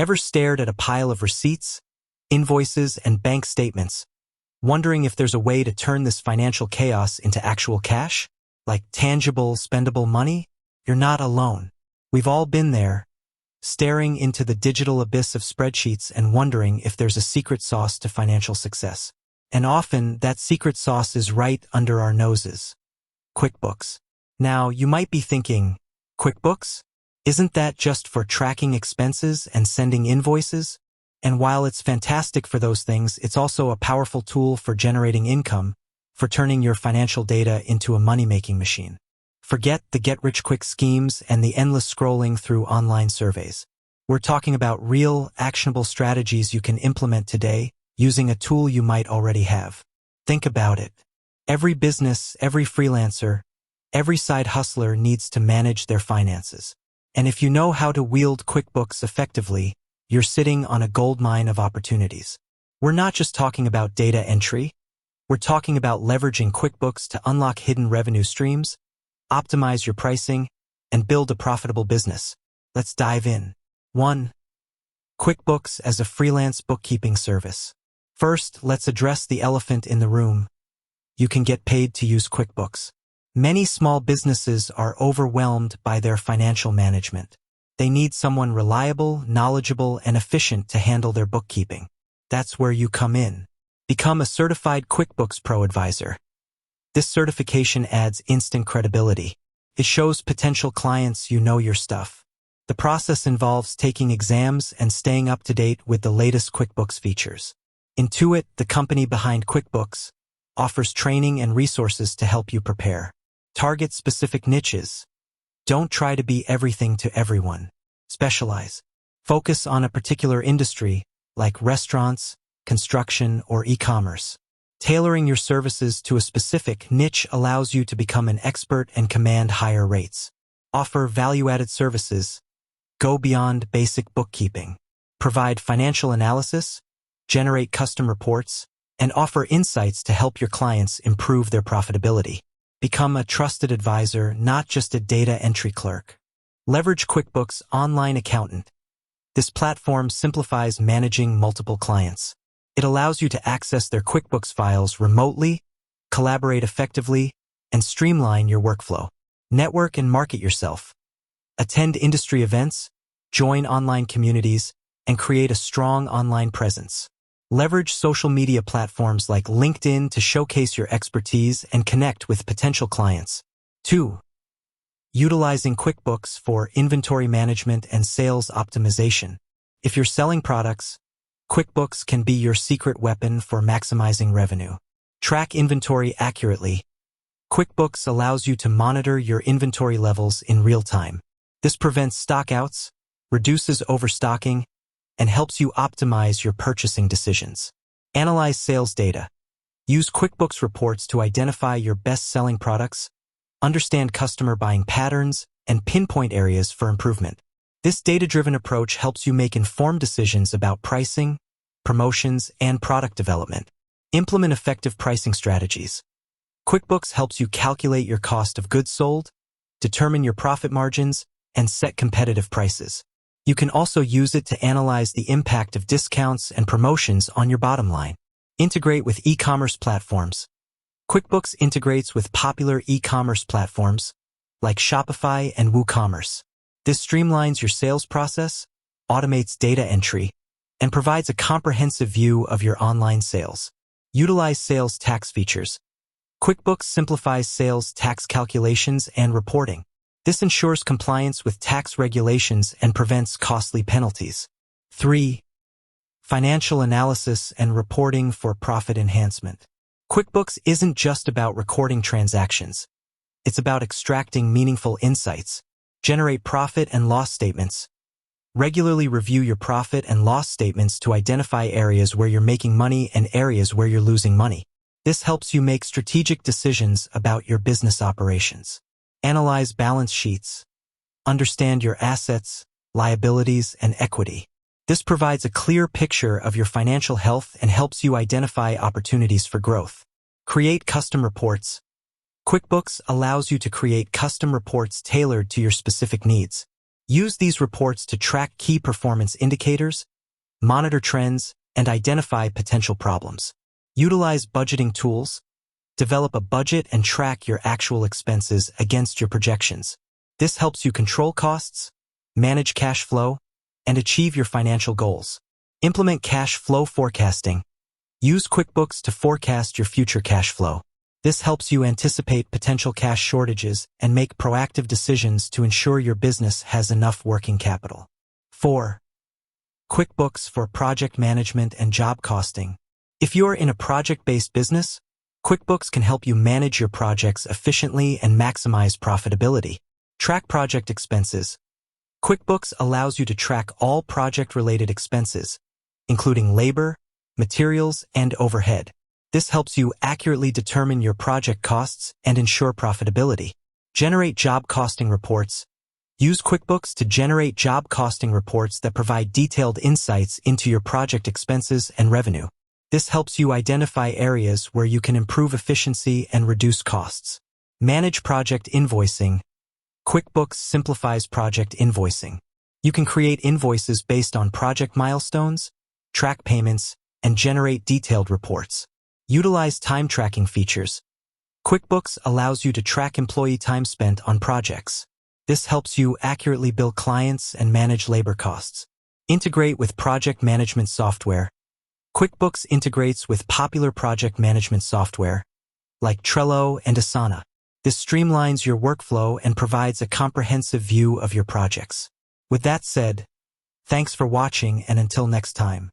Ever stared at a pile of receipts, invoices, and bank statements, wondering if there's a way to turn this financial chaos into actual cash? Like tangible, spendable money? You're not alone. We've all been there, staring into the digital abyss of spreadsheets and wondering if there's a secret sauce to financial success. And often, that secret sauce is right under our noses. QuickBooks. Now, you might be thinking, QuickBooks? Isn't that just for tracking expenses and sending invoices? And while it's fantastic for those things, it's also a powerful tool for generating income, for turning your financial data into a money-making machine. Forget the get-rich-quick schemes and the endless scrolling through online surveys. We're talking about real, actionable strategies you can implement today using a tool you might already have. Think about it. Every business, every freelancer, every side hustler needs to manage their finances. And if you know how to wield QuickBooks effectively, you're sitting on a goldmine of opportunities. We're not just talking about data entry. We're talking about leveraging QuickBooks to unlock hidden revenue streams, optimize your pricing, and build a profitable business. Let's dive in. 1. QuickBooks as a freelance bookkeeping service. First, let's address the elephant in the room. You can get paid to use QuickBooks. Many small businesses are overwhelmed by their financial management. They need someone reliable, knowledgeable, and efficient to handle their bookkeeping. That's where you come in. Become a certified QuickBooks Pro Advisor. This certification adds instant credibility. It shows potential clients you know your stuff. The process involves taking exams and staying up to date with the latest QuickBooks features. Intuit, the company behind QuickBooks, offers training and resources to help you prepare. Target specific niches. Don't try to be everything to everyone. Specialize. Focus on a particular industry, like restaurants, construction, or e-commerce. Tailoring your services to a specific niche allows you to become an expert and command higher rates. Offer value-added services. Go beyond basic bookkeeping. Provide financial analysis, generate custom reports, and offer insights to help your clients improve their profitability. Become a trusted advisor, not just a data entry clerk. Leverage QuickBooks Online Accountant. This platform simplifies managing multiple clients. It allows you to access their QuickBooks files remotely, collaborate effectively, and streamline your workflow. Network and market yourself. Attend industry events, join online communities, and create a strong online presence. Leverage social media platforms like LinkedIn to showcase your expertise and connect with potential clients. 2. Utilizing QuickBooks for inventory management and sales optimization. If you're selling products, QuickBooks can be your secret weapon for maximizing revenue. Track inventory accurately. QuickBooks allows you to monitor your inventory levels in real time. This prevents stockouts, reduces overstocking, and helps you optimize your purchasing decisions. Analyze sales data. Use QuickBooks reports to identify your best-selling products, understand customer buying patterns, and pinpoint areas for improvement. This data-driven approach helps you make informed decisions about pricing, promotions, and product development. Implement effective pricing strategies. QuickBooks helps you calculate your cost of goods sold, determine your profit margins, and set competitive prices. You can also use it to analyze the impact of discounts and promotions on your bottom line. Integrate with e-commerce platforms. QuickBooks integrates with popular e-commerce platforms like Shopify and WooCommerce. This streamlines your sales process, automates data entry, and provides a comprehensive view of your online sales. Utilize sales tax features. QuickBooks simplifies sales tax calculations and reporting. This ensures compliance with tax regulations and prevents costly penalties. 3. Financial analysis and reporting for profit enhancement. QuickBooks isn't just about recording transactions. It's about extracting meaningful insights. Generate profit and loss statements. Regularly review your profit and loss statements to identify areas where you're making money and areas where you're losing money. This helps you make strategic decisions about your business operations. Analyze balance sheets. Understand your assets, liabilities, and equity. This provides a clear picture of your financial health and helps you identify opportunities for growth. Create custom reports. QuickBooks allows you to create custom reports tailored to your specific needs. Use these reports to track key performance indicators, monitor trends, and identify potential problems. Utilize budgeting tools. Develop a budget and track your actual expenses against your projections. This helps you control costs, manage cash flow, and achieve your financial goals. Implement cash flow forecasting. Use QuickBooks to forecast your future cash flow. This helps you anticipate potential cash shortages and make proactive decisions to ensure your business has enough working capital. 4. QuickBooks for project management and job costing. If you're in a project-based business, QuickBooks can help you manage your projects efficiently and maximize profitability. Track project expenses. QuickBooks allows you to track all project-related expenses, including labor, materials, and overhead. This helps you accurately determine your project costs and ensure profitability. Generate job costing reports. Use QuickBooks to generate job costing reports that provide detailed insights into your project expenses and revenue. This helps you identify areas where you can improve efficiency and reduce costs. Manage project invoicing. QuickBooks simplifies project invoicing. You can create invoices based on project milestones, track payments, and generate detailed reports. Utilize time tracking features. QuickBooks allows you to track employee time spent on projects. This helps you accurately bill clients and manage labor costs. Integrate with project management software. QuickBooks integrates with popular project management software, like Trello and Asana. This streamlines your workflow and provides a comprehensive view of your projects. With that said, thanks for watching, and until next time.